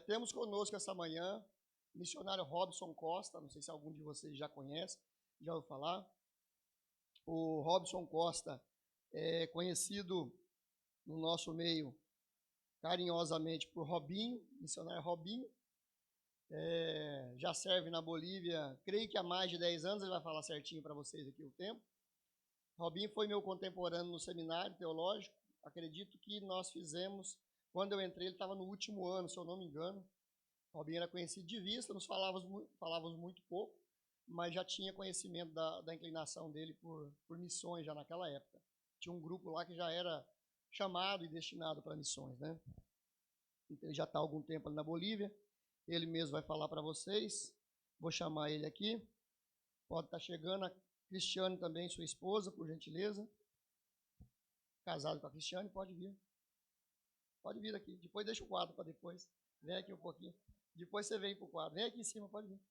Temos conosco essa manhã o missionário Robson Costa, não sei se algum de vocês já conhece, já ouviu falar. O Robson Costa é conhecido no nosso meio carinhosamente por Robinho, missionário Robinho. Já serve na Bolívia, creio que há mais de 10 anos, ele vai falar certinho para vocês aqui o tempo. Robinho foi meu contemporâneo no seminário teológico, acredito que nós fizemos, quando eu entrei ele estava no último ano, se eu não me engano. Robinho era conhecido de vista, nos falávamos muito pouco, mas já tinha conhecimento da inclinação dele por missões já naquela época. Tinha um grupo lá que já era chamado e destinado para missões, né? Então ele já está há algum tempo ali na Bolívia, ele mesmo vai falar para vocês. Vou chamar ele aqui, pode estar chegando. A Cristiane também, sua esposa, por gentileza. Casado com a Cristiane, pode vir. Pode vir aqui, depois deixa o quadro para depois. Vem aqui um pouquinho. Depois você vem para o quadro. Vem aqui em cima, pode vir.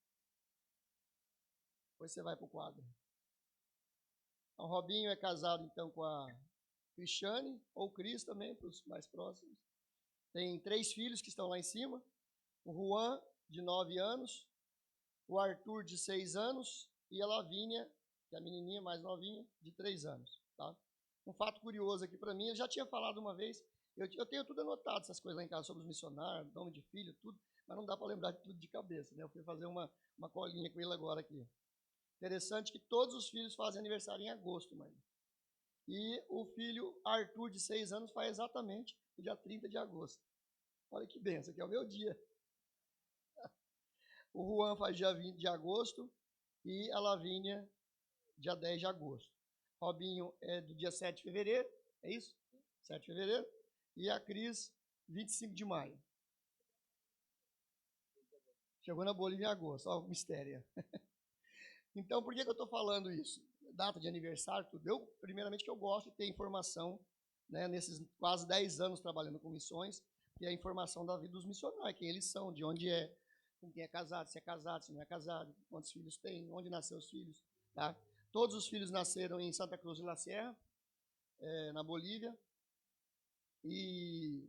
Depois você vai para o quadro. Então, o Robinho é casado, então, com a Cristiane, ou Cris também, para os mais próximos. Tem 3 filhos que estão lá em cima. O Juan, de 9 anos. O Arthur, de 6 anos. E a Lavínia, que é a menininha mais novinha, de 3 anos. Tá? Um fato curioso aqui para mim, eu já tinha falado uma vez, eu tenho tudo anotado, essas coisas lá em casa, sobre os missionários, nome de filho, tudo, mas não dá para lembrar de tudo de cabeça, né? Eu fui fazer uma colinha com ele agora aqui. Interessante que todos os filhos fazem aniversário em agosto, mãe. E o filho Arthur, de 6 anos, faz exatamente no dia 30 de agosto. Olha que benção, que é o meu dia. O Juan faz dia 20 de agosto e a Lavínia, dia 10 de agosto. Robinho é do dia 7 de fevereiro, é isso? 7 de fevereiro. E a Cris, 25 de maio. Chegou na Bolívia em agosto, olha o mistério. Então, por que eu estou falando isso? Data de aniversário, tudo. Primeiramente, que eu gosto de ter informação, né, nesses quase 10 anos trabalhando com missões, que é a informação da vida dos missionários, quem eles são, de onde é, com quem é casado, se não é casado, quantos filhos tem, onde nasceu os filhos. Tá? Todos os filhos nasceram em Santa Cruz de la Sierra, na Bolívia, e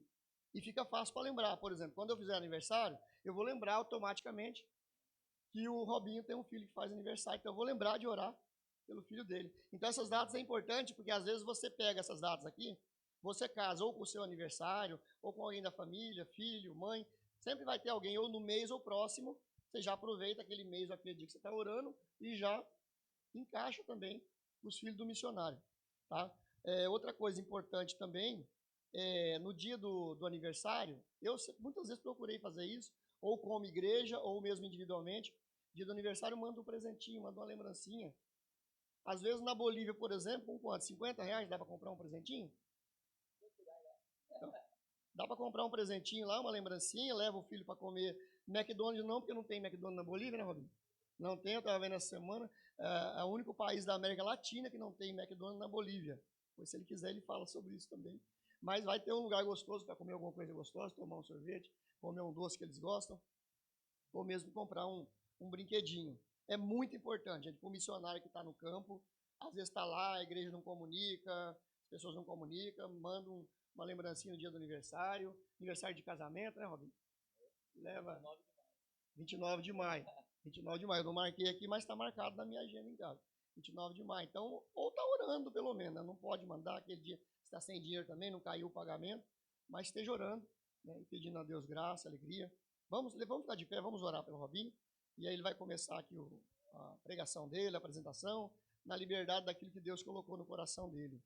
fica fácil para lembrar. Por exemplo, quando eu fizer aniversário, eu vou lembrar automaticamente que o Robinho tem um filho que faz aniversário, então eu vou lembrar de orar pelo filho dele. Então essas datas é importante, porque às vezes você pega essas datas aqui, você casa ou com o seu aniversário, ou com alguém da família, filho, mãe, sempre vai ter alguém ou no mês ou próximo, você já aproveita aquele mês ou aquele dia que você está orando e já encaixa também os filhos do missionário. Tá? Outra coisa importante também, no dia do aniversário, eu muitas vezes procurei fazer isso, ou como igreja, ou mesmo individualmente. Dia do aniversário, manda um presentinho, manda uma lembrancinha. Às vezes na Bolívia, por exemplo, com quanto? R$50 dá para comprar um presentinho? Então, dá para comprar um presentinho lá, uma lembrancinha, leva o filho para comer. McDonald's não, porque não tem McDonald's na Bolívia, né, Robinho? Não tem, eu estava vendo essa semana, é o único país da América Latina que não tem McDonald's na Bolívia. Pois se ele quiser, ele fala sobre isso também. Mas vai ter um lugar gostoso para comer alguma coisa gostosa, tomar um sorvete, comer um doce que eles gostam, ou mesmo comprar um brinquedinho. É muito importante, gente, para o missionário que está no campo, às vezes está lá, a igreja não comunica, as pessoas não comunicam, mandam uma lembrancinha no dia do aniversário de casamento, né, Robinho? Leva 29 de maio. 29 de maio, eu não marquei aqui, mas está marcado na minha agenda em casa. 29 de maio. Então, ou está orando pelo menos, né? Não pode mandar aquele dia, está sem dinheiro também, não caiu o pagamento, mas esteja orando, né? E pedindo a Deus graça, alegria. Vamos ficar de pé, vamos orar pelo Robinho, e aí ele vai começar aqui a pregação dele, a apresentação, na liberdade daquilo que Deus colocou no coração dele.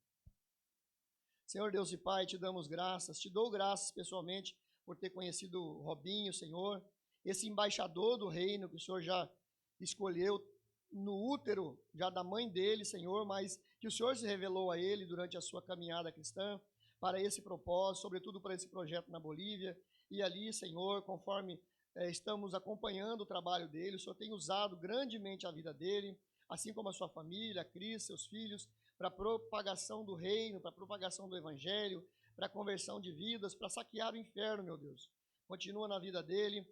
Senhor Deus e Pai, te damos graças, te dou graças pessoalmente por ter conhecido o Robinho, Senhor, esse embaixador do reino que o Senhor já escolheu no útero já da mãe dele, Senhor, mas que o Senhor se revelou a ele durante a sua caminhada cristã para esse propósito, sobretudo para esse projeto na Bolívia. E ali, Senhor, conforme estamos acompanhando o trabalho dele, o Senhor tem usado grandemente a vida dele, assim como a sua família, a Cris, seus filhos, para a propagação do reino, para a propagação do evangelho, para a conversão de vidas, para saquear o inferno, meu Deus. Continua na vida dele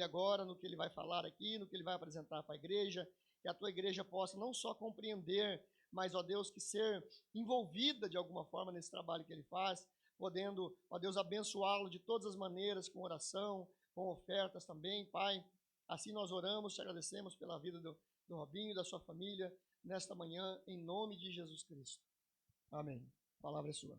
agora, no que ele vai falar aqui, no que ele vai apresentar para a igreja, que a tua igreja possa não só compreender, mas, ó Deus, que ser envolvida de alguma forma nesse trabalho que ele faz, podendo, ó Deus, abençoá-lo de todas as maneiras, com oração, com ofertas também, Pai. Assim nós oramos, te agradecemos pela vida do Robinho e da sua família nesta manhã, em nome de Jesus Cristo. Amém. A palavra é sua.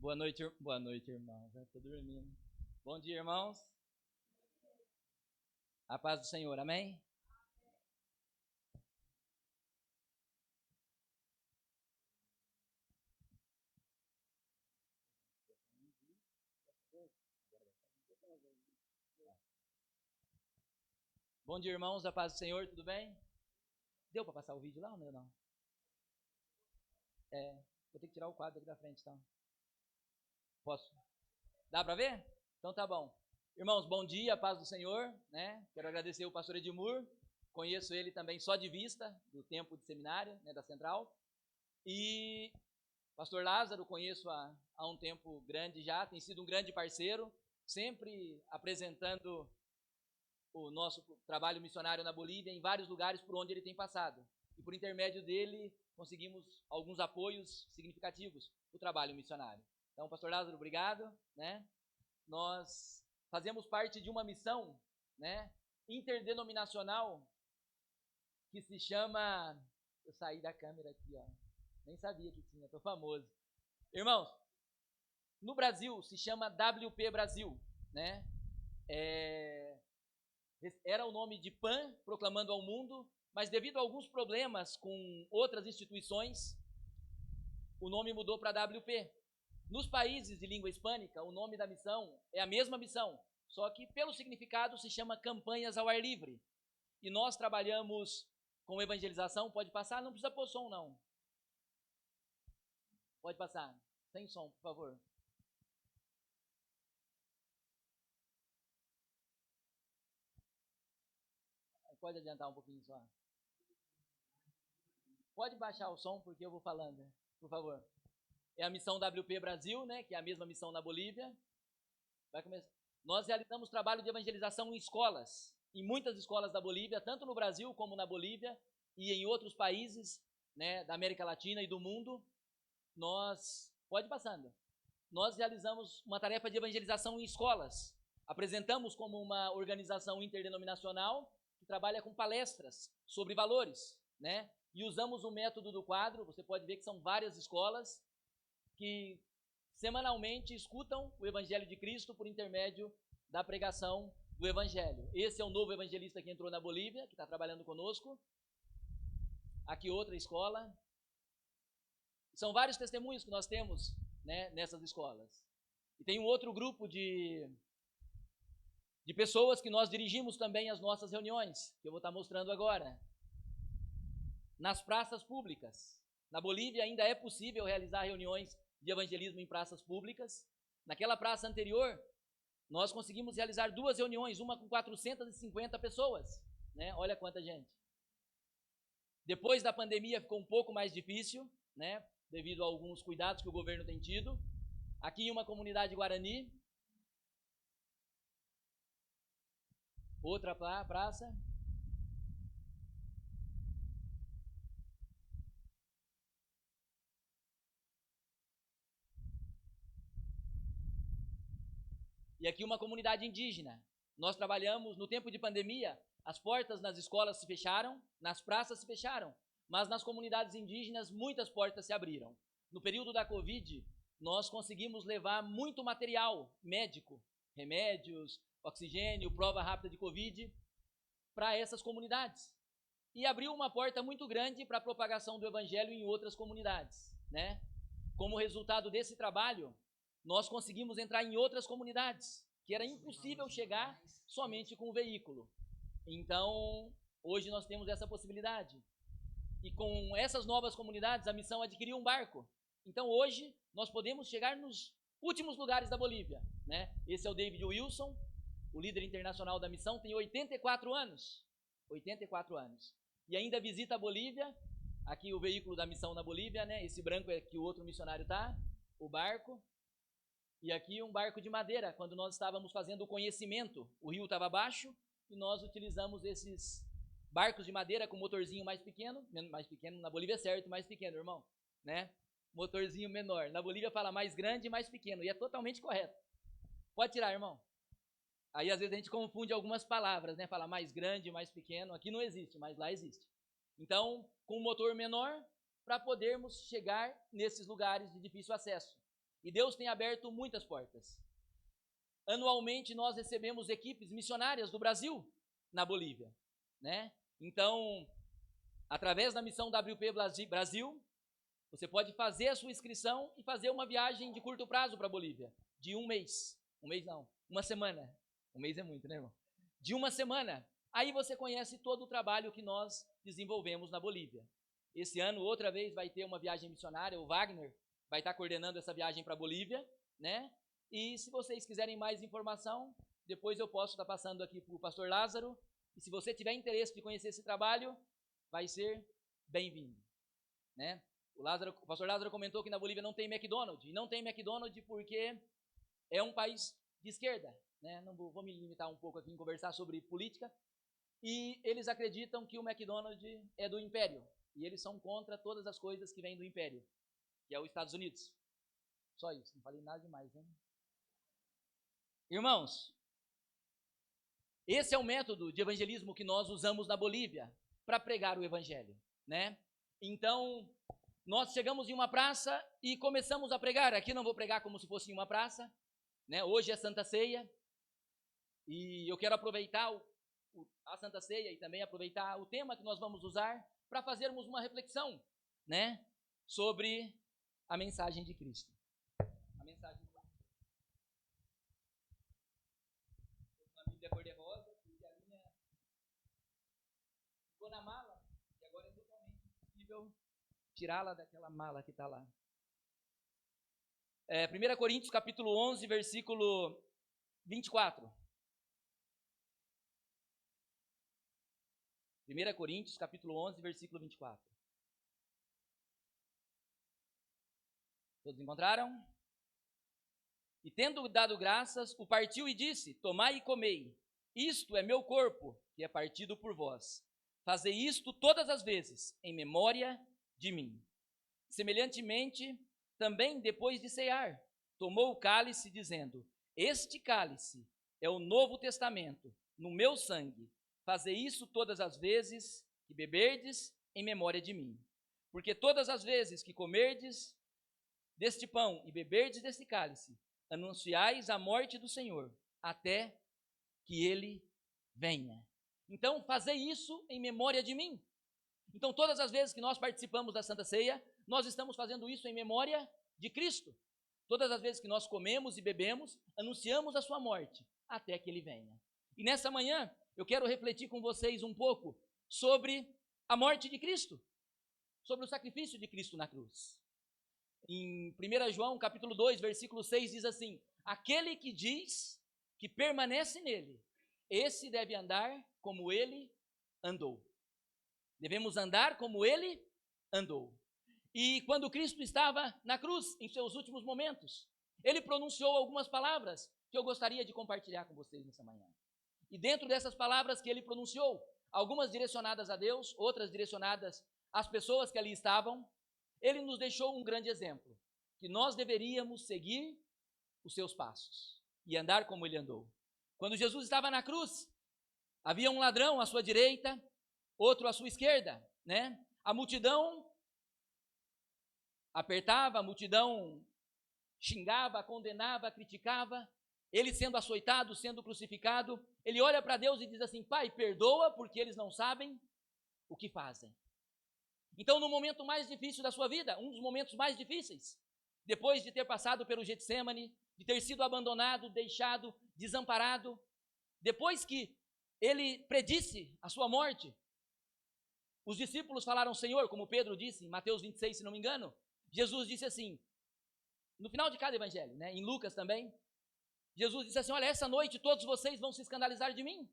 Boa noite, irmãos. Estou dormindo. Bom dia, irmãos. A paz do Senhor, amém? Bom dia, irmãos. A paz do Senhor, tudo bem? Deu para passar o vídeo lá ou não? Vou ter que tirar o quadro aqui da frente, então. Posso? Dá para ver? Então tá bom. Irmãos, bom dia, paz do Senhor, né? Quero agradecer o pastor Edmur. Conheço ele também só de vista, do tempo de seminário, né, da Central. E pastor Lázaro, conheço há um tempo grande já, tem sido um grande parceiro, sempre apresentando o nosso trabalho missionário na Bolívia em vários lugares por onde ele tem passado. E por intermédio dele, conseguimos alguns apoios significativos para o trabalho missionário. Então, pastor Lázaro, obrigado, né? Nós fazemos parte de uma missão, né, interdenominacional que se chama... Eu saí da câmera aqui, ó. Nem sabia que tinha, tô famoso. Irmãos, no Brasil se chama WP Brasil, né? Era o nome de PAN, proclamando ao mundo, mas devido a alguns problemas com outras instituições, o nome mudou para WP. Nos países de língua hispânica, o nome da missão é a mesma missão, só que pelo significado se chama Campanhas ao Ar Livre. E nós trabalhamos com evangelização. Pode passar? Não precisa pôr som, não. Pode passar. Sem som, por favor. Pode adiantar um pouquinho só. Pode baixar o som, porque eu vou falando, por favor. É a missão WP Brasil, né, que é a mesma missão na Bolívia. Vai começar. Nós realizamos trabalho de evangelização em escolas, em muitas escolas da Bolívia, tanto no Brasil como na Bolívia e em outros países, né, da América Latina e do mundo. Pode ir passando. Nós realizamos uma tarefa de evangelização em escolas. Apresentamos como uma organização interdenominacional que trabalha com palestras sobre valores, né? E usamos o método do quadro. Você pode ver que são várias escolas que semanalmente escutam o Evangelho de Cristo por intermédio da pregação do Evangelho. Esse é o novo evangelista que entrou na Bolívia, que está trabalhando conosco. Aqui outra escola. São vários testemunhos que nós temos, né, nessas escolas. E tem um outro grupo de pessoas que nós dirigimos também as nossas reuniões, que eu vou estar mostrando agora. Nas praças públicas. Na Bolívia ainda é possível realizar reuniões de evangelismo em praças públicas. Naquela praça anterior, nós conseguimos realizar 2 reuniões, uma com 450 pessoas, né? Olha quanta gente. Depois da pandemia ficou um pouco mais difícil, né? Devido a alguns cuidados que o governo tem tido. Aqui em uma comunidade guarani. Outra praça. E aqui uma comunidade indígena. Nós trabalhamos no tempo de pandemia, as portas nas escolas se fecharam, nas praças se fecharam, mas nas comunidades indígenas muitas portas se abriram. No período da Covid, nós conseguimos levar muito material médico, remédios, oxigênio, prova rápida de Covid, para essas comunidades. E abriu uma porta muito grande para a propagação do evangelho em outras comunidades, né? Como resultado desse trabalho, nós conseguimos entrar em outras comunidades. que era impossível chegar somente com o veículo. Então, hoje nós temos essa possibilidade. E com essas novas comunidades, a missão adquiriu um barco. Então, hoje, nós podemos chegar nos últimos lugares da Bolívia, né? Esse é o David Wilson, o líder internacional da missão, tem 84 anos. 84 anos. E ainda visita a Bolívia. Aqui o veículo da missão na Bolívia, né? Esse branco é que o outro missionário está, o barco. E aqui um barco de madeira, quando nós estávamos fazendo o conhecimento, o rio estava baixo e nós utilizamos esses barcos de madeira com motorzinho mais pequeno na Bolívia é certo, mais pequeno, irmão, né? Motorzinho menor. Na Bolívia fala mais grande e mais pequeno, e é totalmente correto. Pode tirar, irmão. Aí às vezes a gente confunde algumas palavras, né? Fala mais grande, mais pequeno, aqui não existe, mas lá existe. Então, com um motor menor, para podermos chegar nesses lugares de difícil acesso. E Deus tem aberto muitas portas. Anualmente nós recebemos equipes missionárias do Brasil na Bolívia, né? Então, através da missão WP Brasil, você pode fazer a sua inscrição e fazer uma viagem de curto prazo para a Bolívia, de um mês. Um mês não, uma semana. Um mês é muito, né, irmão? De uma semana. Aí você conhece todo o trabalho que nós desenvolvemos na Bolívia. Esse ano, outra vez, vai ter uma viagem missionária, o Wagner vai estar coordenando essa viagem para a Bolívia, né? E se vocês quiserem mais informação, depois eu posso estar passando aqui para o pastor Lázaro. E se você tiver interesse de conhecer esse trabalho, vai ser bem-vindo, né? O pastor Lázaro comentou que na Bolívia não tem McDonald's. E não tem McDonald's porque é um país de esquerda, né? Não vou me limitar um pouco aqui em conversar sobre política. E eles acreditam que o McDonald's é do império. E eles são contra todas as coisas que vêm do império, que é os Estados Unidos. Só isso, não falei nada demais, né? Irmãos, esse é o método de evangelismo que nós usamos na Bolívia para pregar o evangelho, né? Então, nós chegamos em uma praça e começamos a pregar. Aqui não vou pregar como se fosse em uma praça, né? Hoje é Santa Ceia e eu quero aproveitar a Santa Ceia e também aproveitar o tema que nós vamos usar para fazermos uma reflexão, né, sobre a mensagem de Cristo. A mensagem de Cristo. Uma Bíblia cor-de-rosa, porque a minha ficou na mala e agora é totalmente impossível tirá-la daquela mala que está lá. 1 Coríntios capítulo 11, versículo 24. 1 Coríntios, capítulo 11, versículo 24. Todos encontraram? E tendo dado graças, o partiu e disse: tomai e comei, isto é meu corpo, que é partido por vós. Fazei isto todas as vezes, em memória de mim. Semelhantemente, também depois de cear, tomou o cálice, dizendo: este cálice é o Novo Testamento, no meu sangue. Fazei isso todas as vezes que beberdes, em memória de mim. Porque todas as vezes que comerdes deste pão e beberdes deste cálice, anunciais a morte do Senhor, até que ele venha. Então, fazei isso em memória de mim. Então, todas as vezes que nós participamos da Santa Ceia, nós estamos fazendo isso em memória de Cristo. Todas as vezes que nós comemos e bebemos, anunciamos a sua morte, até que ele venha. E nessa manhã, eu quero refletir com vocês um pouco sobre a morte de Cristo, sobre o sacrifício de Cristo na cruz. Em 1 João, capítulo 2, versículo 6, diz assim: aquele que diz que permanece nele, esse deve andar como ele andou. Devemos andar como ele andou. E quando Cristo estava na cruz, em seus últimos momentos, ele pronunciou algumas palavras que eu gostaria de compartilhar com vocês nessa manhã. E dentro dessas palavras que ele pronunciou, algumas direcionadas a Deus, outras direcionadas às pessoas que ali estavam, ele nos deixou um grande exemplo, que nós deveríamos seguir os seus passos e andar como ele andou. Quando Jesus estava na cruz, havia um ladrão à sua direita, outro à sua esquerda, né? A multidão apertava, a multidão xingava, condenava, criticava. Ele sendo açoitado, sendo crucificado, ele olha para Deus e diz assim: Pai, perdoa porque eles não sabem o que fazem. Então, no momento mais difícil da sua vida, um dos momentos mais difíceis, depois de ter passado pelo Getsemane, de ter sido abandonado, deixado desamparado. Depois que ele predisse a sua morte, os discípulos falaram, Senhor, como Pedro disse, em Mateus 26, se não me engano, Jesus disse assim, no final de cada evangelho, né, em Lucas também, Jesus disse assim, olha, essa noite todos vocês vão se escandalizar de mim,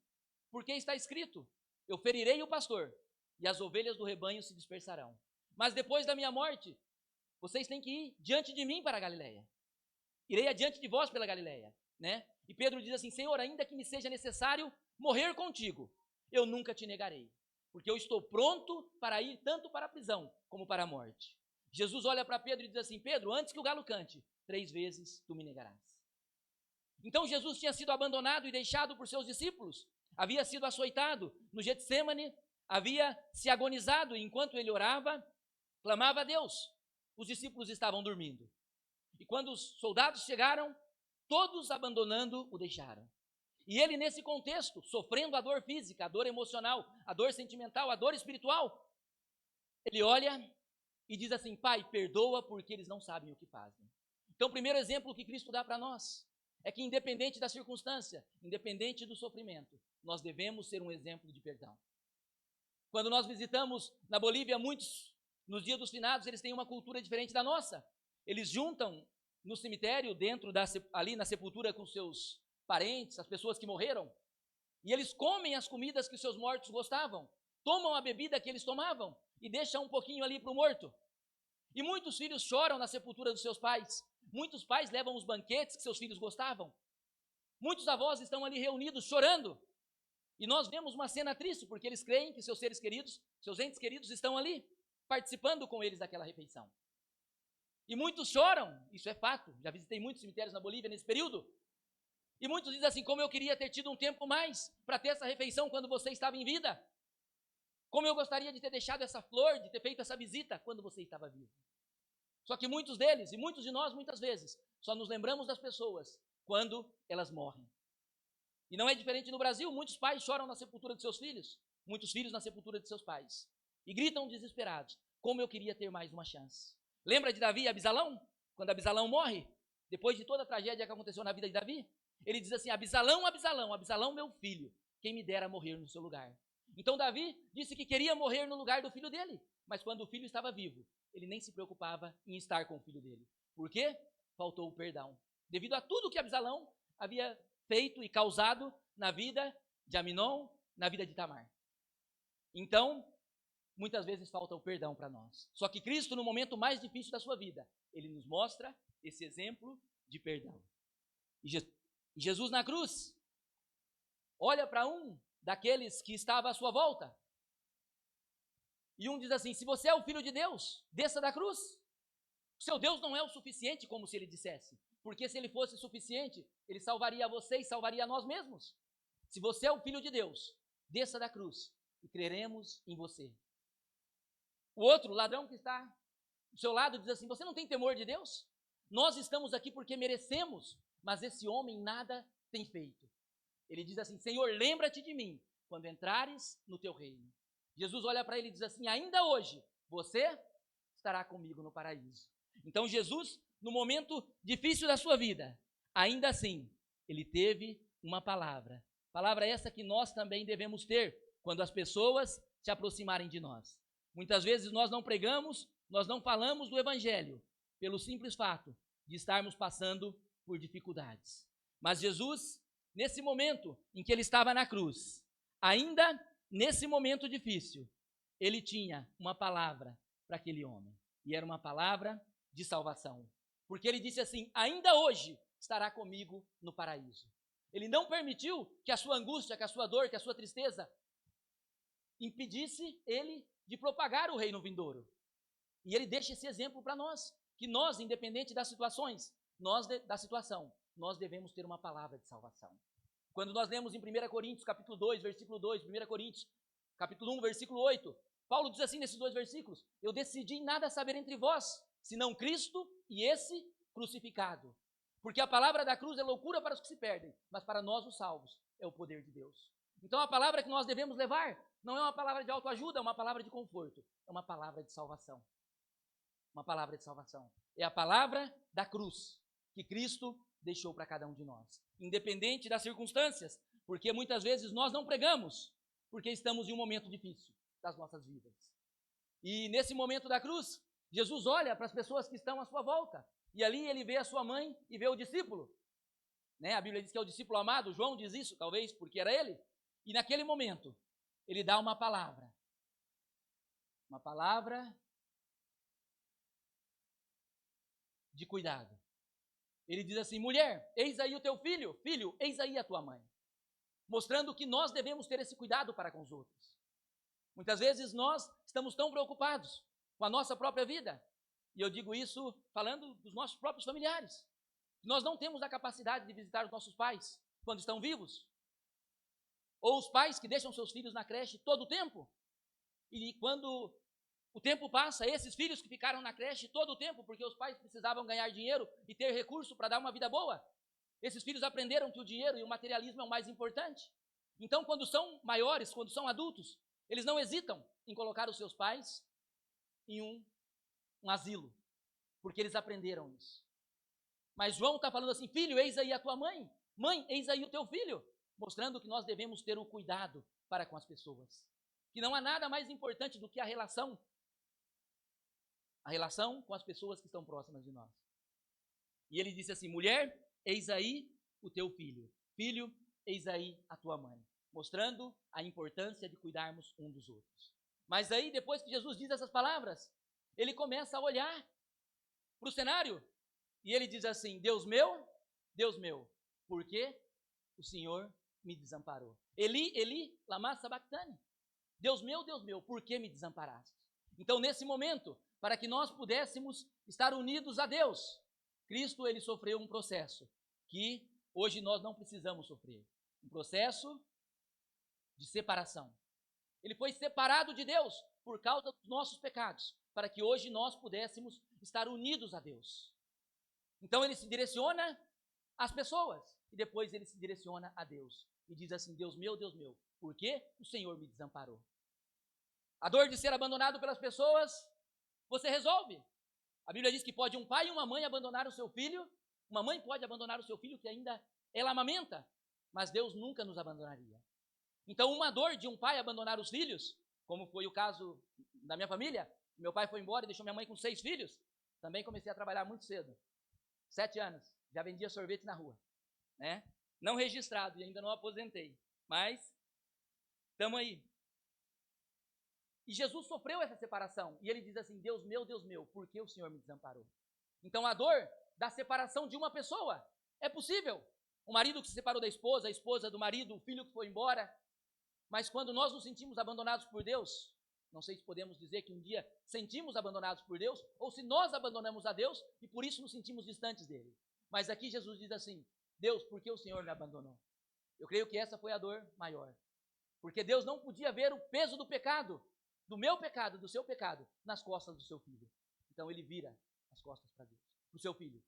porque está escrito, eu ferirei o pastor, e as ovelhas do rebanho se dispersarão. Mas depois da minha morte, vocês têm que ir diante de mim para a Galileia. Irei adiante de vós pela Galileia, né? E Pedro diz assim, Senhor, ainda que me seja necessário morrer contigo, eu nunca te negarei, porque eu estou pronto para ir tanto para a prisão como para a morte. Jesus olha para Pedro e diz assim, Pedro, antes que o galo cante, 3 vezes tu me negarás. Então Jesus tinha sido abandonado e deixado por seus discípulos, havia sido açoitado no Getsêmani, havia se agonizado enquanto ele orava, clamava a Deus. Os discípulos estavam dormindo. E quando os soldados chegaram, todos abandonando o deixaram. E ele nesse contexto, sofrendo a dor física, a dor emocional, a dor sentimental, a dor espiritual, ele olha e diz assim, Pai, perdoa porque eles não sabem o que fazem. Então o primeiro exemplo que Cristo dá para nós é que independente da circunstância, independente do sofrimento, nós devemos ser um exemplo de perdão. Quando nós visitamos na Bolívia, muitos, nos dias dos finados, eles têm uma cultura diferente da nossa. Eles juntam no cemitério, ali na sepultura com seus parentes, as pessoas que morreram, e eles comem as comidas que os seus mortos gostavam, tomam a bebida que eles tomavam e deixam um pouquinho ali para o morto. E muitos filhos choram na sepultura dos seus pais, muitos pais levam os banquetes que seus filhos gostavam, muitos avós estão ali reunidos chorando, e nós vemos uma cena triste, porque eles creem que seus seres queridos, seus entes queridos estão ali, participando com eles daquela refeição. E muitos choram, isso é fato, já visitei muitos cemitérios na Bolívia nesse período, e muitos dizem assim, como eu queria ter tido um tempo mais para ter essa refeição quando você estava em vida. Como eu gostaria de ter deixado essa flor, de ter feito essa visita quando você estava vivo. Só que muitos deles, e muitos de nós muitas vezes, só nos lembramos das pessoas quando elas morrem. E não é diferente no Brasil, muitos pais choram na sepultura de seus filhos, muitos filhos na sepultura de seus pais, e gritam desesperados, como eu queria ter mais uma chance. Lembra de Davi e Abisalão? Quando Abisalão morre, depois de toda a tragédia que aconteceu na vida de Davi, ele diz assim, Abisalão, Abisalão, Abisalão meu filho, quem me dera morrer no seu lugar. Então Davi disse que queria morrer no lugar do filho dele, mas quando o filho estava vivo, ele nem se preocupava em estar com o filho dele. Por quê? Faltou o perdão. Devido a tudo que Abisalão havia feito e causado na vida de Aminon, na vida de Tamar. Então, muitas vezes falta o perdão para nós. Só que Cristo, no momento mais difícil da sua vida, ele nos mostra esse exemplo de perdão. E Jesus na cruz, olha para um daqueles que estava à sua volta, e um diz assim, se você é o Filho de Deus, desça da cruz. Seu Deus não é o suficiente, como se ele dissesse, porque se ele fosse suficiente, ele salvaria você e salvaria a nós mesmos. Se você é o Filho de Deus, desça da cruz e creremos em você. O outro, ladrão que está do seu lado, diz assim, você não tem temor de Deus? Nós estamos aqui porque merecemos, mas esse homem nada tem feito. Ele diz assim, Senhor, lembra-te de mim quando entrares no teu reino. Jesus olha para ele e diz assim, ainda hoje você estará comigo no paraíso. Então Jesus, no momento difícil da sua vida, ainda assim, ele teve uma palavra. Palavra essa que nós também devemos ter quando as pessoas se aproximarem de nós. Muitas vezes nós não pregamos, nós não falamos do evangelho, pelo simples fato de estarmos passando por dificuldades. Mas Jesus, nesse momento em que ele estava na cruz, ainda nesse momento difícil, ele tinha uma palavra para aquele homem. E era uma palavra de salvação. Porque ele disse assim, ainda hoje estará comigo no paraíso. Ele não permitiu que a sua angústia, que a sua dor, que a sua tristeza impedisse ele de propagar o reino vindouro. E ele deixa esse exemplo para nós, que nós, independente das situações, da situação, nós devemos ter uma palavra de salvação. Quando nós lemos em 1 Coríntios, capítulo 2, versículo 2, 1 Coríntios, capítulo 1, versículo 8, Paulo diz assim nesses 2 versículos, eu decidi em nada saber entre vós, senão Cristo e esse crucificado. Porque a palavra da cruz é loucura para os que se perdem, mas para nós os salvos é o poder de Deus. Então a palavra que nós devemos levar não é uma palavra de autoajuda, é uma palavra de conforto, é uma palavra de salvação. Uma palavra de salvação. É a palavra da cruz, que Cristo deixou para cada um de nós, independente das circunstâncias, porque muitas vezes nós não pregamos, porque estamos em um momento difícil das nossas vidas. E nesse momento da cruz, Jesus olha para as pessoas que estão à sua volta, e ali ele vê a sua mãe e vê o discípulo, né? A Bíblia diz que é o discípulo amado, João diz isso, talvez porque era ele, e naquele momento, ele dá uma palavra de cuidado. Ele diz assim: mulher, eis aí o teu filho, filho, eis aí a tua mãe. Mostrando que nós devemos ter esse cuidado para com os outros. Muitas vezes nós estamos tão preocupados com a nossa própria vida, e eu digo isso falando dos nossos próprios familiares. Nós não temos a capacidade de visitar os nossos pais quando estão vivos, ou os pais que deixam seus filhos na creche todo o tempo, e quando o tempo passa, esses filhos que ficaram na creche todo o tempo, porque os pais precisavam ganhar dinheiro e ter recurso para dar uma vida boa, esses filhos aprenderam que o dinheiro e o materialismo é o mais importante. Então, quando são maiores, quando são adultos, eles não hesitam em colocar os seus pais em um asilo, porque eles aprenderam isso. Mas João está falando assim: filho, eis aí a tua mãe, mãe, eis aí o teu filho, mostrando que nós devemos ter um cuidado para com as pessoas, que não há nada mais importante do que a relação com as pessoas que estão próximas de nós. E ele disse assim: mulher, eis aí o teu filho, filho, eis aí a tua mãe, mostrando a importância de cuidarmos um dos outros. Mas aí, depois que Jesus diz essas palavras, ele começa a olhar para o cenário, e ele diz assim: Deus meu, por que o Senhor me desamparou? Eli, Eli, lama sabachthani. Deus meu, por que me desamparaste? Então, nesse momento, para que nós pudéssemos estar unidos a Deus, Cristo, ele sofreu um processo que hoje nós não precisamos sofrer. Um processo de separação. Ele foi separado de Deus por causa dos nossos pecados, para que hoje nós pudéssemos estar unidos a Deus. Então ele se direciona às pessoas e depois ele se direciona a Deus. E diz assim: Deus meu, por que o Senhor me desamparou? A dor de ser abandonado pelas pessoas, você resolve. A Bíblia diz que pode um pai e uma mãe abandonar o seu filho, uma mãe pode abandonar o seu filho que ainda ela amamenta, mas Deus nunca nos abandonaria. Então, uma dor de um pai abandonar os filhos, como foi o caso da minha família, meu pai foi embora e deixou minha mãe com 6 filhos, também comecei a trabalhar muito cedo, 7 anos, já vendia sorvete na rua, né? Não registrado e ainda não aposentei, mas estamos aí. E Jesus sofreu essa separação, e ele diz assim: Deus meu, por que o Senhor me desamparou? Então a dor da separação de uma pessoa é possível. O marido que se separou da esposa, a esposa do marido, o filho que foi embora. Mas quando nós nos sentimos abandonados por Deus, não sei se podemos dizer que um dia sentimos abandonados por Deus, ou se nós abandonamos a Deus e por isso nos sentimos distantes dele. Mas aqui Jesus diz assim: Deus, por que o Senhor me abandonou? Eu creio que essa foi a dor maior. Porque Deus não podia ver o peso do pecado, do meu pecado, do seu pecado, nas costas do seu filho. Então ele vira as costas para Deus, para o seu filho,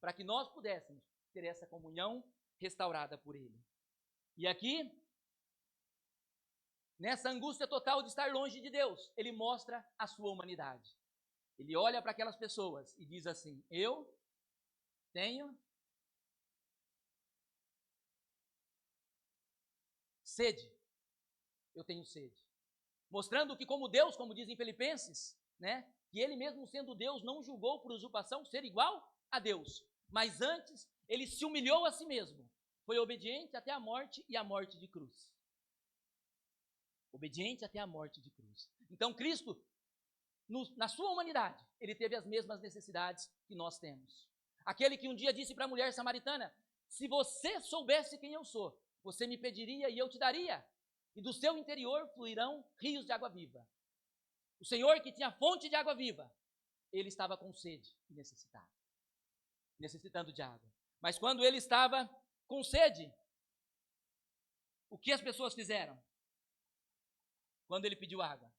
para que nós pudéssemos ter essa comunhão restaurada por ele. E aqui, nessa angústia total de estar longe de Deus, ele mostra a sua humanidade. Ele olha para aquelas pessoas e diz assim: eu tenho sede. Eu tenho sede. Mostrando que como Deus, como diz em Filipenses, né, que ele mesmo sendo Deus não julgou por usurpação ser igual a Deus, mas antes ele se humilhou a si mesmo, foi obediente até a morte e a morte de cruz. Obediente até a morte de cruz. Então Cristo, na sua humanidade, ele teve as mesmas necessidades que nós temos. Aquele que um dia disse para a mulher samaritana: se você soubesse quem eu sou, você me pediria e eu te daria, e do seu interior fluirão rios de água viva. O Senhor, que tinha fonte de água viva, ele estava com sede e necessitando de água. Mas quando ele estava com sede, o que as pessoas fizeram? Quando ele pediu água,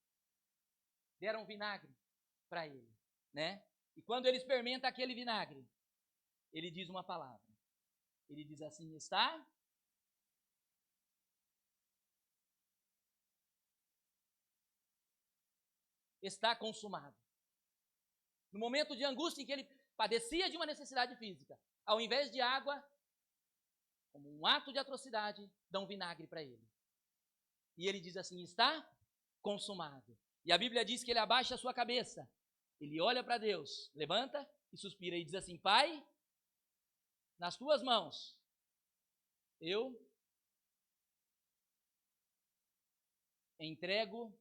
deram vinagre para ele, né? E quando ele experimenta aquele vinagre, ele diz uma palavra. Ele diz assim: está consumado. No momento de angústia em que ele padecia de uma necessidade física, ao invés de água, como um ato de atrocidade, dão vinagre para ele. E ele diz assim: está consumado. E a Bíblia diz que ele abaixa a sua cabeça, ele olha para Deus, levanta e suspira e diz assim: Pai, nas tuas mãos eu entrego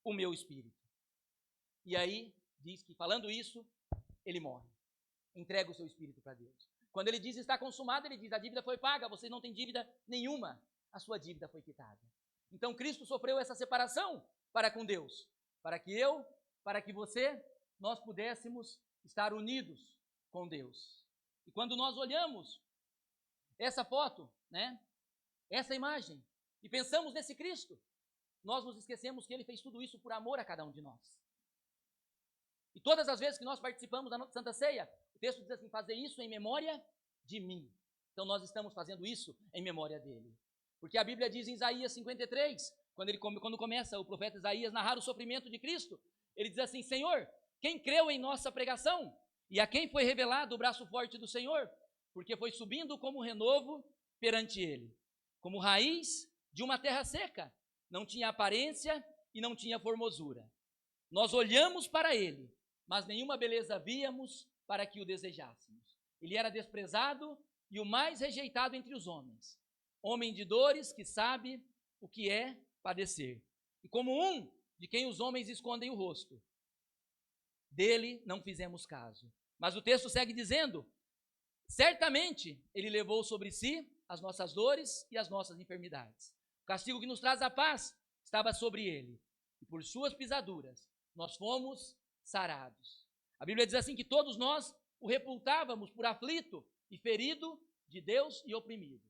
o meu espírito. E aí diz que, falando isso, ele morre. Entrega o seu espírito para Deus. Quando ele diz está consumado, ele diz: a dívida foi paga, você não tem dívida nenhuma, a sua dívida foi quitada. Então Cristo sofreu essa separação para com Deus, para que eu, para que você, nós pudéssemos estar unidos com Deus. E quando nós olhamos essa foto, né, essa imagem, e pensamos nesse Cristo, nós nos esquecemos que ele fez tudo isso por amor a cada um de nós. E todas as vezes que nós participamos da Santa Ceia, o texto diz assim: fazer isso em memória de mim. Então nós estamos fazendo isso em memória dele. Porque a Bíblia diz em Isaías 53, quando começa o profeta Isaías narrar o sofrimento de Cristo, ele diz assim: Senhor, quem creu em nossa pregação? E a quem foi revelado o braço forte do Senhor? Porque foi subindo como renovo perante ele, como raiz de uma terra seca, não tinha aparência e não tinha formosura. Nós olhamos para ele, mas nenhuma beleza víamos para que o desejássemos. Ele era desprezado e o mais rejeitado entre os homens, homem de dores que sabe o que é padecer. E como um de quem os homens escondem o rosto, dele não fizemos caso. Mas o texto segue dizendo: certamente ele levou sobre si as nossas dores e as nossas enfermidades. O castigo que nos traz a paz estava sobre ele, e por suas pisaduras nós fomos sarados. A Bíblia diz assim que todos nós o reputávamos por aflito e ferido de Deus e oprimido.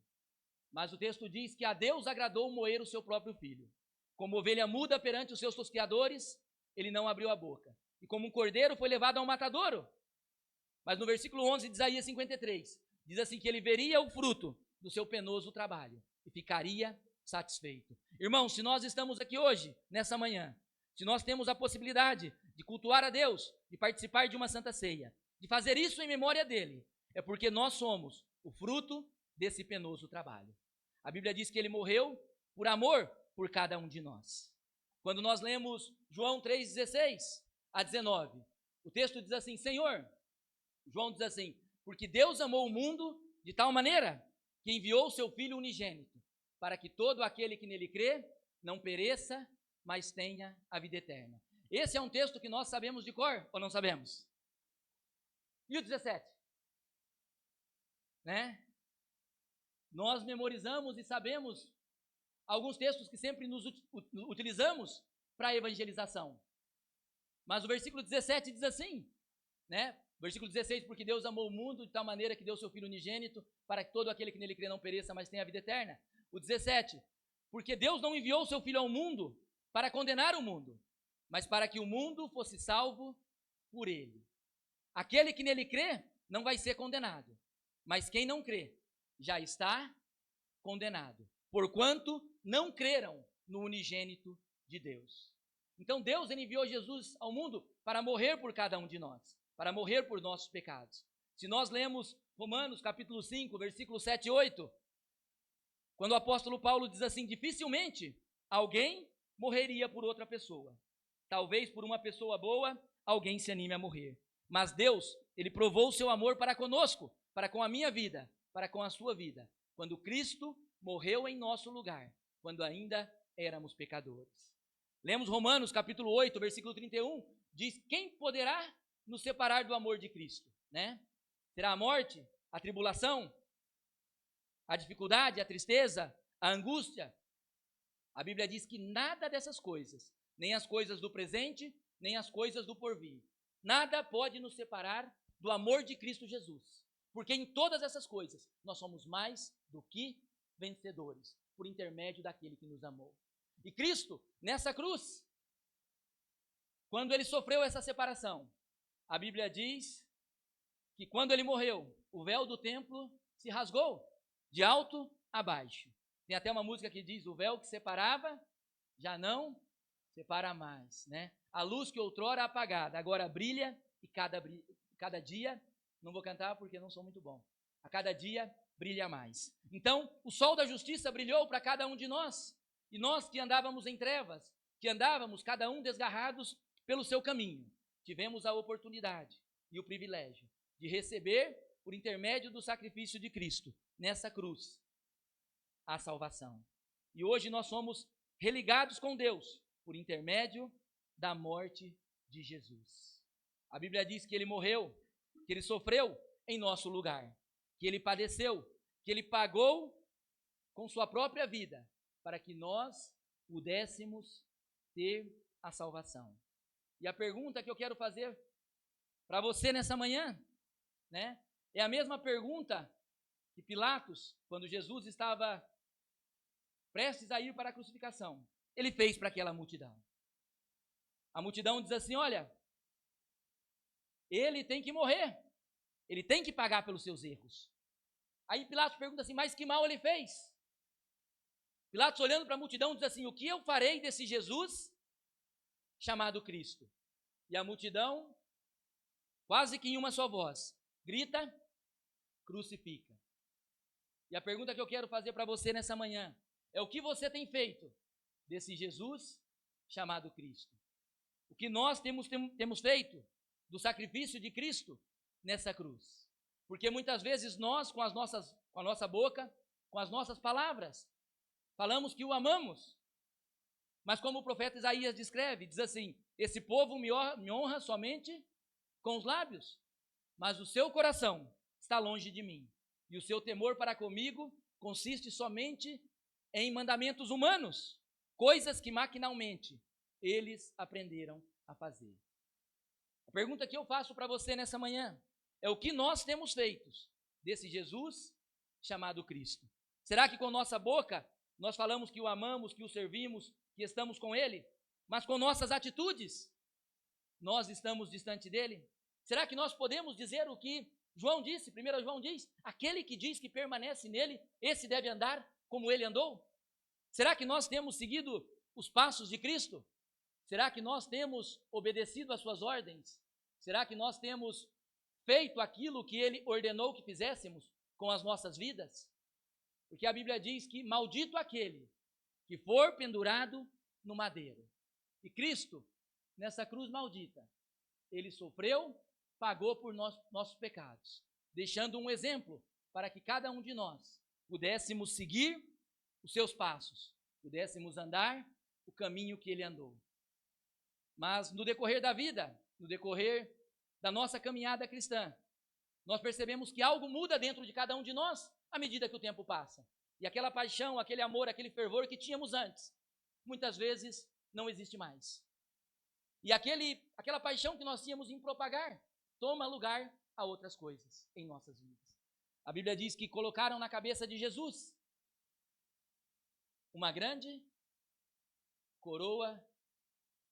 Mas o texto diz que a Deus agradou moer o seu próprio filho. Como ovelha muda perante os seus tosqueadores, ele não abriu a boca. E como um cordeiro foi levado ao matadouro. Mas no versículo 11 de Isaías 53, diz assim que ele veria o fruto do seu penoso trabalho e ficaria satisfeito. Irmãos, se nós estamos aqui hoje, nessa manhã, se nós temos a possibilidade de cultuar a Deus, de participar de uma santa ceia, de fazer isso em memória dele, é porque nós somos o fruto desse penoso trabalho. A Bíblia diz que ele morreu por amor por cada um de nós. Quando nós lemos João 3,16 a 19, o texto diz assim: Senhor, João diz assim: porque Deus amou o mundo de tal maneira que enviou o seu Filho unigênito, para que todo aquele que nele crê não pereça, mas tenha a vida eterna. Esse é um texto que nós sabemos de cor, ou não sabemos? E o 17? Né? Nós memorizamos e sabemos alguns textos que sempre nos utilizamos para a evangelização. Mas o versículo 17 diz assim, né? Versículo 16, porque Deus amou o mundo de tal maneira que deu seu Filho unigênito, para que todo aquele que nele crê não pereça, mas tenha a vida eterna. O 17, porque Deus não enviou o seu Filho ao mundo para condenar o mundo, mas para que o mundo fosse salvo por ele. Aquele que nele crê não vai ser condenado, mas quem não crê já está condenado, porquanto não creram no unigênito de Deus. Então Deus enviou Jesus ao mundo para morrer por cada um de nós, para morrer por nossos pecados. Se nós lemos Romanos capítulo 5, versículos 7 e 8, quando o apóstolo Paulo diz assim: dificilmente alguém morreria por outra pessoa. Talvez por uma pessoa boa, alguém se anime a morrer. Mas Deus, ele provou o seu amor para conosco, para com a minha vida, para com a sua vida, quando Cristo morreu em nosso lugar, quando ainda éramos pecadores. Lemos Romanos capítulo 8, versículo 31, diz: quem poderá nos separar do amor de Cristo, né? Será a morte, a tribulação, a dificuldade, a tristeza, a angústia? A Bíblia diz que nada dessas coisas, nem as coisas do presente, nem as coisas do porvir, nada pode nos separar do amor de Cristo Jesus, porque em todas essas coisas nós somos mais do que vencedores, por intermédio daquele que nos amou. E Cristo, nessa cruz, quando ele sofreu essa separação, a Bíblia diz que quando ele morreu, o véu do templo se rasgou de alto a baixo. Tem até uma música que diz: o véu que separava já não separa mais, né? A luz que outrora apagada agora brilha e cada dia, não vou cantar porque não sou muito bom, a cada dia brilha mais. Então, o sol da justiça brilhou para cada um de nós, e nós que andávamos em trevas, que andávamos cada um desgarrados pelo seu caminho, tivemos a oportunidade e o privilégio de receber, por intermédio do sacrifício de Cristo, nessa cruz, a salvação. E hoje nós somos religados com Deus, por intermédio da morte de Jesus. A Bíblia diz que ele morreu, que ele sofreu em nosso lugar, que ele padeceu, que ele pagou com sua própria vida, para que nós pudéssemos ter a salvação. E a pergunta que eu quero fazer para você nessa manhã, né, é a mesma pergunta que Pilatos, quando Jesus estava prestes a ir para a crucificação, ele fez para aquela multidão. A multidão diz assim: olha, ele tem que morrer, ele tem que pagar pelos seus erros. Aí Pilatos pergunta assim: mas que mal ele fez? Pilatos, olhando para a multidão, diz assim: o que eu farei desse Jesus chamado Cristo? E a multidão, quase que em uma só voz, grita: crucifica. E a pergunta que eu quero fazer para você nessa manhã é: o que você tem feito desse Jesus chamado Cristo? O que nós temos feito do sacrifício de Cristo nessa cruz? Porque muitas vezes nós, com a nossa boca, com as nossas palavras, falamos que o amamos, mas como o profeta Isaías descreve, diz assim: esse povo me honra somente com os lábios, mas o seu coração está longe de mim, e o seu temor para comigo consiste somente em mandamentos humanos, coisas que maquinalmente eles aprenderam a fazer. A pergunta que eu faço para você nessa manhã é: o que nós temos feito desse Jesus chamado Cristo? Será que com nossa boca nós falamos que o amamos, que o servimos, que estamos com ele, mas com nossas atitudes nós estamos distante dele? Será que nós podemos dizer o que João disse? 1 João diz: aquele que diz que permanece nele, esse deve andar como ele andou. Será que nós temos seguido os passos de Cristo? Será que nós temos obedecido às suas ordens? Será que nós temos feito aquilo que ele ordenou que fizéssemos com as nossas vidas? Porque a Bíblia diz que maldito aquele que for pendurado no madeiro. E Cristo, nessa cruz maldita, ele sofreu, pagou por nossos pecados, deixando um exemplo para que cada um de nós pudéssemos seguir os seus passos, pudéssemos andar o caminho que ele andou. Mas no decorrer da vida, no decorrer da nossa caminhada cristã, nós percebemos que algo muda dentro de cada um de nós à medida que o tempo passa. E aquela paixão, aquele amor, aquele fervor que tínhamos antes, muitas vezes não existe mais. E aquela paixão que nós tínhamos em propagar, toma lugar a outras coisas em nossas vidas. A Bíblia diz que colocaram na cabeça de Jesus uma grande coroa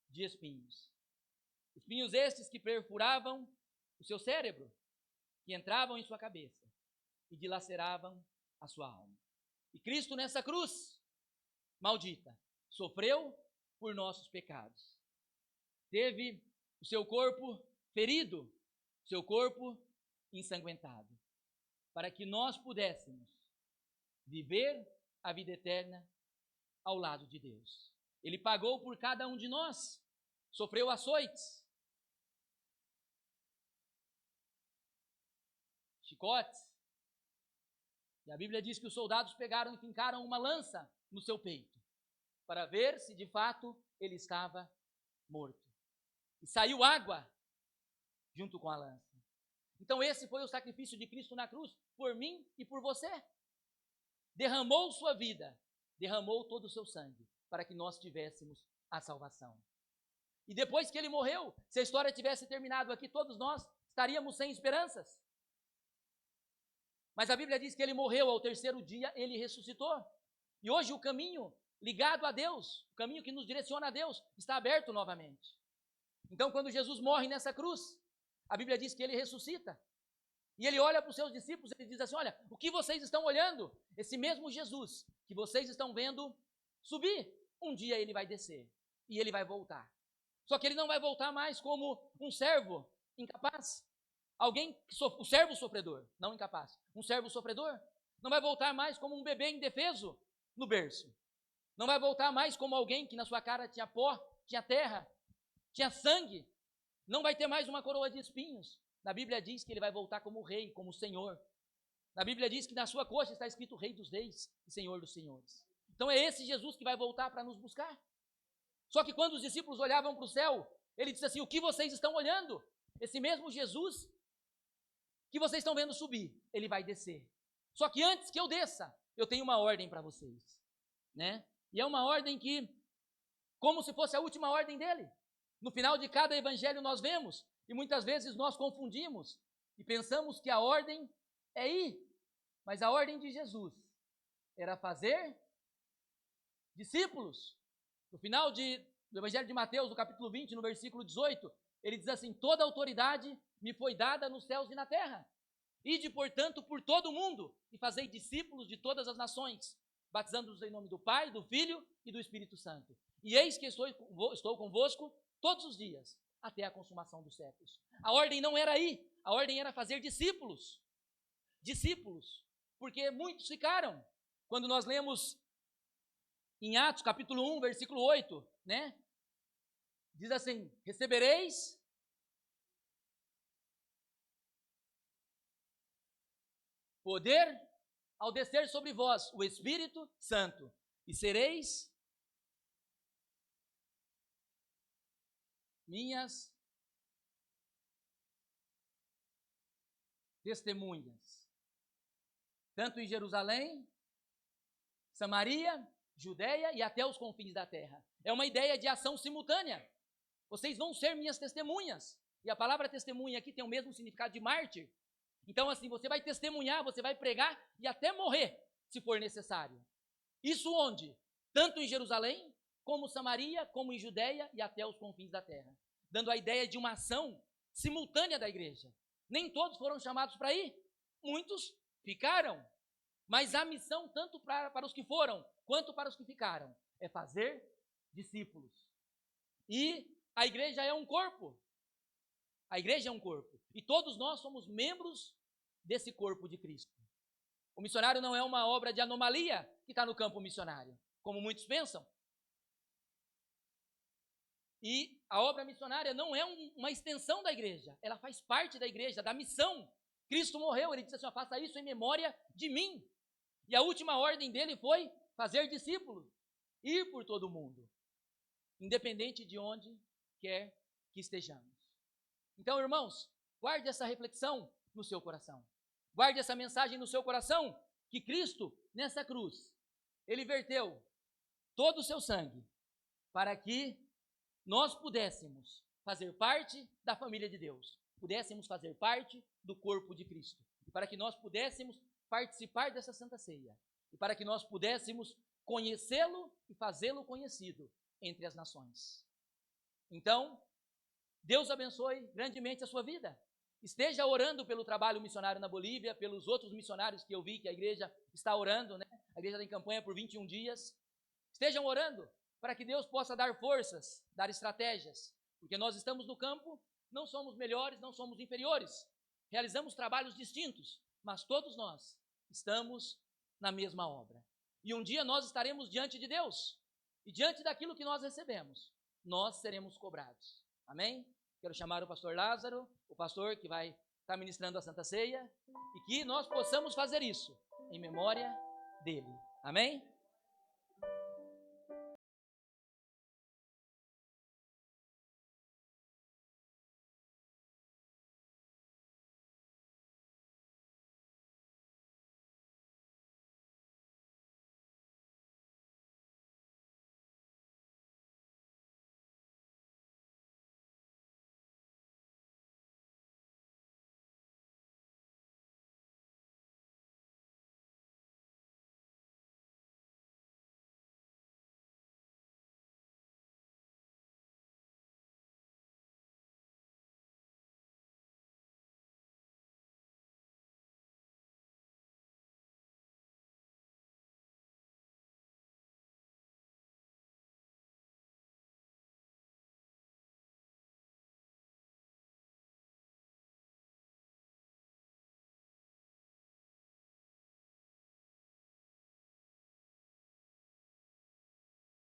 de espinhos. Espinhos estes que perfuravam o seu cérebro, que entravam em sua cabeça e dilaceravam a sua alma. E Cristo nessa cruz maldita sofreu por nossos pecados. Teve o seu corpo ferido, seu corpo ensanguentado, para que nós pudéssemos viver a vida eterna ao lado de Deus. Ele pagou por cada um de nós, sofreu açoites, chicotes, e a Bíblia diz que os soldados pegaram e fincaram uma lança no seu peito, para ver se de fato ele estava morto. E saiu água junto com a lança. Então esse foi o sacrifício de Cristo na cruz, por mim e por você. Derramou sua vida, derramou todo o seu sangue, para que nós tivéssemos a salvação. E depois que ele morreu, se a história tivesse terminado aqui, todos nós estaríamos sem esperanças. Mas a Bíblia diz que ele morreu, ao terceiro dia ele ressuscitou. E hoje o caminho ligado a Deus, o caminho que nos direciona a Deus, está aberto novamente. Então quando Jesus morre nessa cruz, a Bíblia diz que ele ressuscita. E ele olha para os seus discípulos e diz assim: olha, o que vocês estão olhando? Esse mesmo Jesus que vocês estão vendo subir, um dia ele vai descer e ele vai voltar. Só que ele não vai voltar mais como um servo incapaz. Alguém, o servo sofredor, não incapaz. Um servo sofredor não vai voltar mais como um bebê indefeso no berço. Não vai voltar mais como alguém que na sua cara tinha pó, tinha terra, tinha sangue. Não vai ter mais uma coroa de espinhos. Na Bíblia diz que ele vai voltar como rei, como senhor. Na Bíblia diz que na sua coxa está escrito Rei dos Reis e Senhor dos Senhores. Então é esse Jesus que vai voltar para nos buscar. Só que quando os discípulos olhavam para o céu, ele disse assim: o que vocês estão olhando? Esse mesmo Jesus que vocês estão vendo subir, ele vai descer. Só que antes que eu desça, eu tenho uma ordem para vocês, né? E é uma ordem que, como se fosse a última ordem dele. No final de cada evangelho nós vemos, e muitas vezes nós confundimos e pensamos que a ordem é ir, mas a ordem de Jesus era fazer discípulos. No final do evangelho de Mateus, no capítulo 20, no versículo 18, ele diz assim: toda autoridade me foi dada nos céus e na terra. Ide, portanto, por todo o mundo e fazei discípulos de todas as nações, batizando-os em nome do Pai, do Filho e do Espírito Santo. E eis que estou convosco todos os dias, até a consumação dos séculos. A ordem não era ir, a ordem era fazer discípulos. Discípulos, porque muitos ficaram. Quando nós lemos em Atos, capítulo 1, versículo 8, né? Diz assim: recebereis poder ao descer sobre vós o Espírito Santo, e sereis minhas testemunhas, tanto em Jerusalém, Samaria, Judeia e até os confins da terra. É uma ideia de ação simultânea. Vocês vão ser minhas testemunhas. E a palavra testemunha aqui tem o mesmo significado de mártir. Então, assim, você vai testemunhar, você vai pregar e até morrer, se for necessário. Isso onde? Tanto em Jerusalém, como Samaria, como em Judeia e até os confins da terra. Dando a ideia de uma ação simultânea da igreja. Nem todos foram chamados para ir. Muitos ficaram. Mas a missão, tanto para os que foram, quanto para os que ficaram, é fazer discípulos. E a igreja é um corpo. A igreja é um corpo. E todos nós somos membros desse corpo de Cristo. O missionário não é uma obra de anomalia que está no campo missionário, como muitos pensam. E a obra missionária não é uma extensão da igreja. Ela faz parte da igreja, da missão. Cristo morreu, ele disse assim: faça isso em memória de mim. E a última ordem dele foi fazer discípulos, ir por todo o mundo, independente de onde quer que estejamos. Então, irmãos, guarde essa reflexão no seu coração. Guarde essa mensagem no seu coração, que Cristo, nessa cruz, ele verteu todo o seu sangue para que nós pudéssemos fazer parte da família de Deus, pudéssemos fazer parte do corpo de Cristo, e para que nós pudéssemos participar dessa Santa Ceia, e para que nós pudéssemos conhecê-lo e fazê-lo conhecido entre as nações. Então, Deus abençoe grandemente a sua vida. Esteja orando pelo trabalho missionário na Bolívia, pelos outros missionários que eu vi que a igreja está orando, né? A igreja está em campanha por 21 dias. Estejam orando para que Deus possa dar forças, dar estratégias, porque nós estamos no campo, não somos melhores, não somos inferiores, realizamos trabalhos distintos, mas todos nós estamos na mesma obra. E um dia nós estaremos diante de Deus, e diante daquilo que nós recebemos, nós seremos cobrados. Amém? Quero chamar o pastor Lázaro, o pastor que vai estar ministrando a Santa Ceia, e que nós possamos fazer isso em memória dele. Amém?